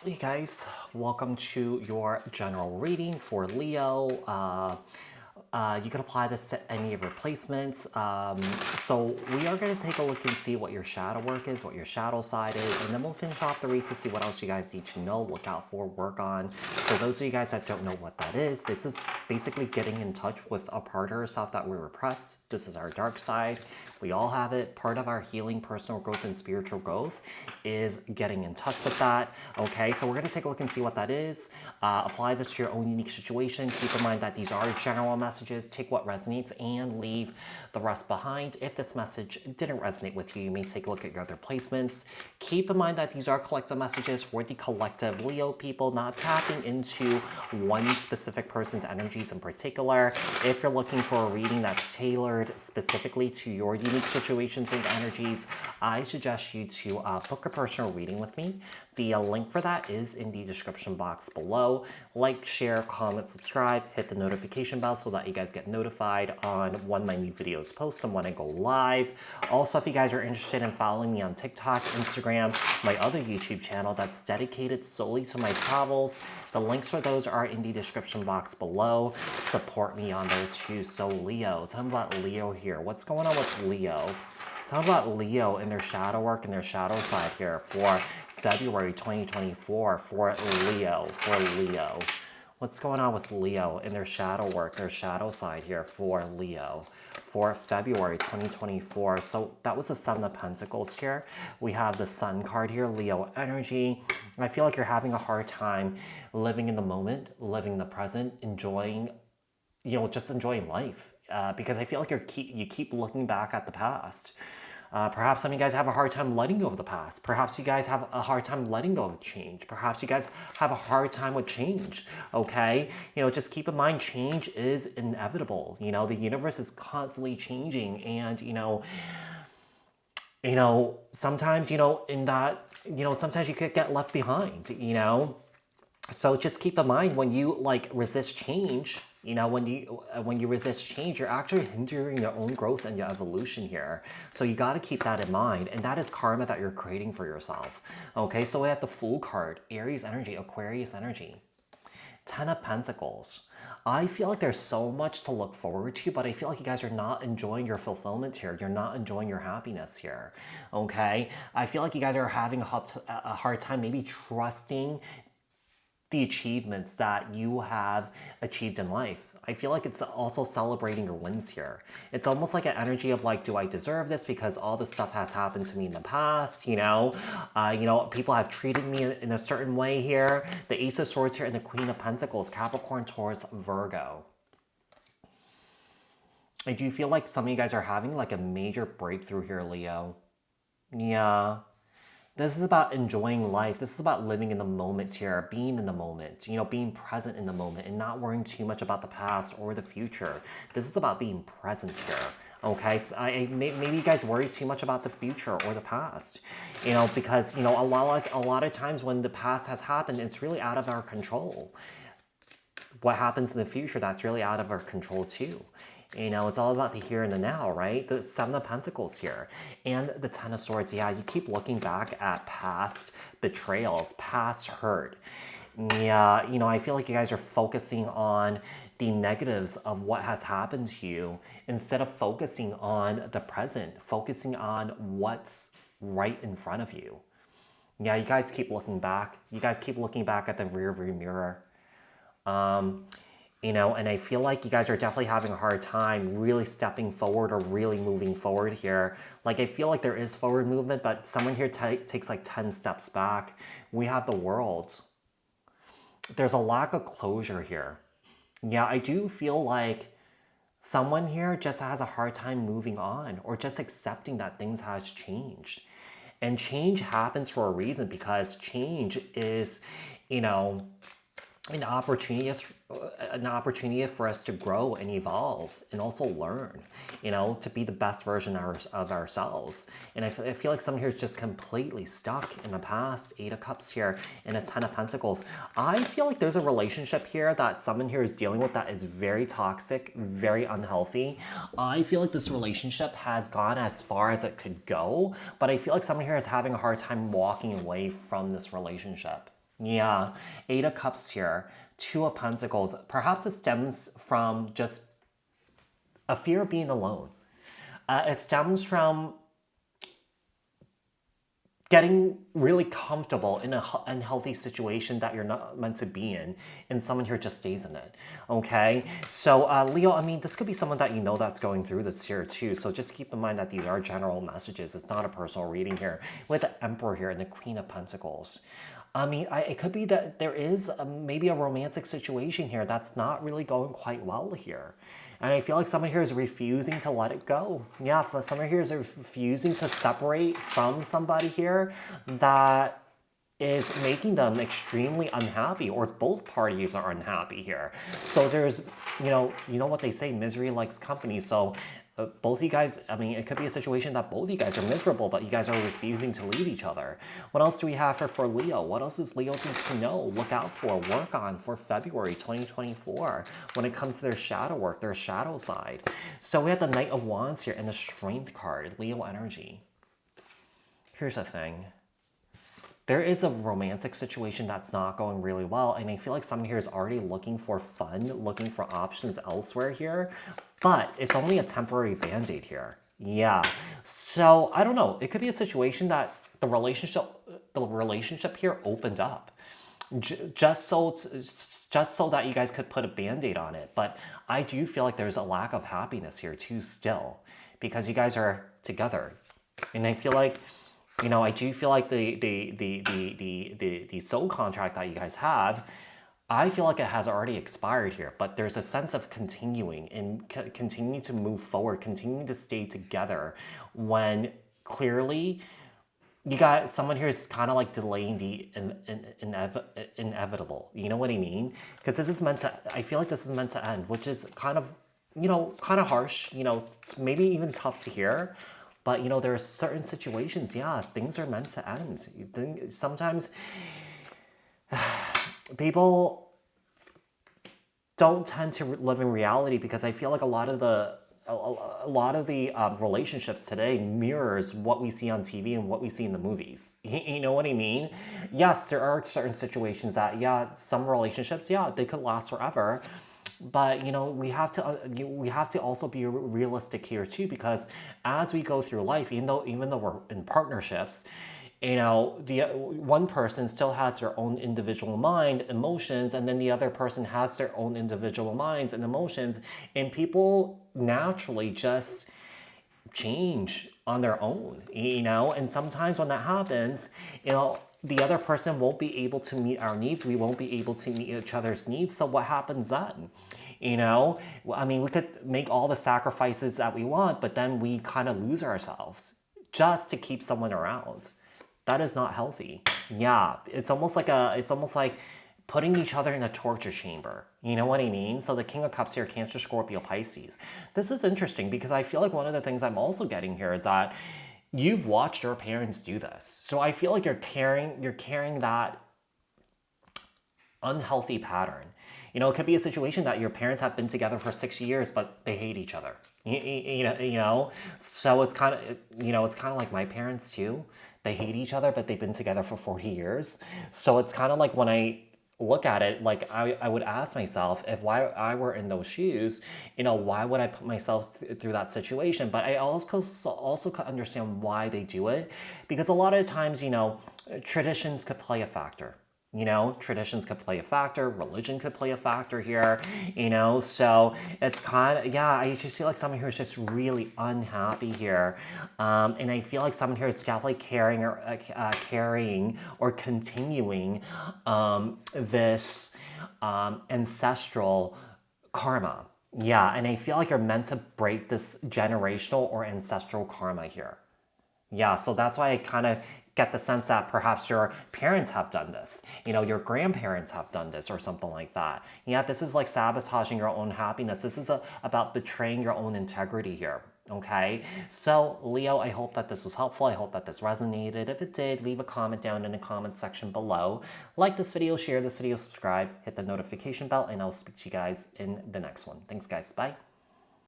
Hey guys, welcome to your general reading for Leo. You can apply this to any of your placements. So we are going to take a look and see what your shadow work is, what your shadow side is, and then we'll finish off the reads to see what else you guys need to know, look out for, work on. For those of you guys that don't know what that is, this is basically getting in touch with a part of ourselves that we repress. This is our dark side. We all have it. Part of our healing, personal growth, and spiritual growth is getting in touch with that. Okay, so we're going to take a look and see what that is. Apply this to your own unique situation. Keep in mind that these are general messages. Take what resonates and leave the rest behind. If this message didn't resonate with you, you may take a look at your other placements. Keep in mind that these are collective messages for the collective Leo people, not tapping into one specific person's energies in particular. If you're looking for a reading that's tailored specifically to your unique situations and energies, I suggest you to book a personal reading with me. The link for that is in the description box below. Like, share, comment, subscribe, hit the notification bell so that you guys get notified on when my new videos post and when I go live. Also, if you guys are interested in following me on TikTok, Instagram, my other YouTube channel that's dedicated solely to my travels, the links for those are in the description box below. Support me on there too. So Leo, tell me about Leo here. What's going on with Leo? Tell me about Leo and their shadow work and their shadow side here for February 2024 for Leo. What's going on with Leo and their shadow work, their shadow side here for Leo for February 2024? So that was the Seven of Pentacles here. We have the Sun card here, Leo energy. I feel like you're having a hard time living in the moment, living the present, enjoying, just enjoying life. Because I feel like you keep looking back at the past. Perhaps some of you guys have a hard time letting go of the past. Perhaps you guys have a hard time letting go of change. Perhaps you guys have a hard time with change, okay? Just keep in mind, change is inevitable. The universe is constantly changing, and, sometimes, in that, sometimes you could get left behind, So just keep in mind when you resist change, when you resist change, you're actually hindering your own growth and your evolution here. So you got to keep that in mind, and that is karma that you're creating for yourself. Okay, so we have the Fool card, Aries energy, Aquarius energy, Ten of Pentacles. I feel like there's so much to look forward to, but I feel like you guys are not enjoying your fulfillment here. You're not enjoying your happiness here. Okay, I feel like you guys are having a hard time maybe trusting the achievements that you have achieved in life. I feel like it's also celebrating your wins here. It's almost like an energy of do I deserve this because all this stuff has happened to me in the past, people have treated me in a certain way here. The Ace of Swords here and the Queen of Pentacles, Capricorn, Taurus, Virgo. I do feel like some of you guys are having a major breakthrough here, Leo. Yeah. This is about enjoying life. This is about living in the moment here, being in the moment, being present in the moment and not worrying too much about the past or the future. This is about being present here. Okay, so maybe you guys worry too much about the future or the past, because, a lot of times when the past has happened, it's really out of our control. What happens in the future, that's really out of our control too. It's all about the here and the now, right? The Seven of Pentacles here and the Ten of Swords. Yeah, you keep looking back at past betrayals, past hurt. Yeah, I feel like you guys are focusing on the negatives of what has happened to you instead of focusing on the present, focusing on what's right in front of you. Yeah, you guys keep looking back. You guys keep looking back at the rear view mirror. And I feel like you guys are definitely having a hard time really stepping forward or really moving forward here. I feel like there is forward movement, but someone here takes 10 steps back. We have the World. There's a lack of closure here. Yeah, I do feel like someone here just has a hard time moving on or just accepting that things has changed. And change happens for a reason, because change is, an opportunity for us to grow and evolve and also learn, to be the best version of ourselves. And I feel like someone here is just completely stuck in the past. Eight of Cups here and a Ten of Pentacles. I feel like there's a relationship here that someone here is dealing with that is very toxic, very unhealthy. I feel like this relationship has gone as far as it could go, but I feel like someone here is having a hard time walking away from this relationship. Yeah, Eight of Cups here, Two of Pentacles. Perhaps it stems from just a fear of being alone. It stems from getting really comfortable in an unhealthy situation that you're not meant to be in, and someone here just stays in it. Okay, so Leo, I mean, this could be someone that you know that's going through this here too. So just keep in mind that these are general messages. It's not a personal reading here. With the Emperor here and the Queen of Pentacles. I mean, it could be that there is maybe a romantic situation here that's not really going quite well here. And I feel like someone here is refusing to let it go. Yeah, someone here is refusing to separate from somebody here that is making them extremely unhappy, or both parties are unhappy here. So there's, you know what they say, misery likes company. So both you guys, I mean, it could be a situation that both you guys are miserable, but you guys are refusing to leave each other. What else do we have here for Leo? What else does Leo need to know, look out for, work on for February 2024 when it comes to their shadow work, their shadow side? So we have the Knight of Wands here and the Strength card, Leo energy. Here's the thing. There is a romantic situation that's not going really well, and I feel like someone here is already looking for fun, looking for options elsewhere here, but it's only a temporary band-aid here. Yeah, so I don't know. It could be a situation that the relationship here opened up, just so that you guys could put a band-aid on it. But I do feel like there's a lack of happiness here too still, because you guys are together, and I feel like, I do feel like the soul contract that you guys have, I feel like it has already expired here, but there's a sense of continuing and continuing to move forward, continuing to stay together, when clearly you got someone here is kind of like delaying the inevitable. You know what I mean? Because this is meant to, I feel like this is meant to end, which is kind of, kind of harsh, maybe even tough to hear. But, there are certain situations, yeah, things are meant to end. Sometimes people don't tend to live in reality, because I feel like a lot of the relationships today mirrors what we see on TV and what we see in the movies. You know what I mean? Yes, there are certain situations that, yeah, some relationships, yeah, they could last forever. But we have to also be realistic here too, because as we go through life, even though we're in partnerships, the one person still has their own individual mind, emotions, and then the other person has their own individual minds and emotions, and people naturally just change on their own, and sometimes when that happens, the other person won't be able to meet our needs. We won't be able to meet each other's needs. So what happens then? I mean, we could make all the sacrifices that we want, but then we kind of lose ourselves just to keep someone around. That is not healthy. Yeah, it's almost like putting each other in a torture chamber. You know what I mean? So the King of Cups here, Cancer, Scorpio, Pisces. This is interesting, because I feel like one of the things I'm also getting here is that you've watched your parents do this. So I feel like you're carrying that unhealthy pattern. It could be a situation that your parents have been together for 6 years, but they hate each other. So it's kind of like my parents too. They hate each other, but they've been together for 40 years. So it's kind of like, when I look at it, like I would ask myself, if I were in those shoes, why would I put myself through that situation? But I also could understand why they do it, because a lot of times, traditions could play a factor. Traditions could play a factor, religion could play a factor here, so it's kind of, yeah, I just feel like someone here is just really unhappy here. And I feel like someone here is definitely carrying or continuing this ancestral karma. Yeah, and I feel like you're meant to break this generational or ancestral karma here. Yeah, so that's why I kind of get the sense that perhaps your parents have done this, your grandparents have done this, or something like that. Yeah, this is like sabotaging your own happiness. This is about betraying your own integrity here. Okay, so Leo, I hope that this was helpful. I hope that this resonated. If it did, leave a comment down in the comment section below. Like this video, share this video, subscribe, hit the notification bell, and I'll speak to you guys in the next one. Thanks, guys. Bye.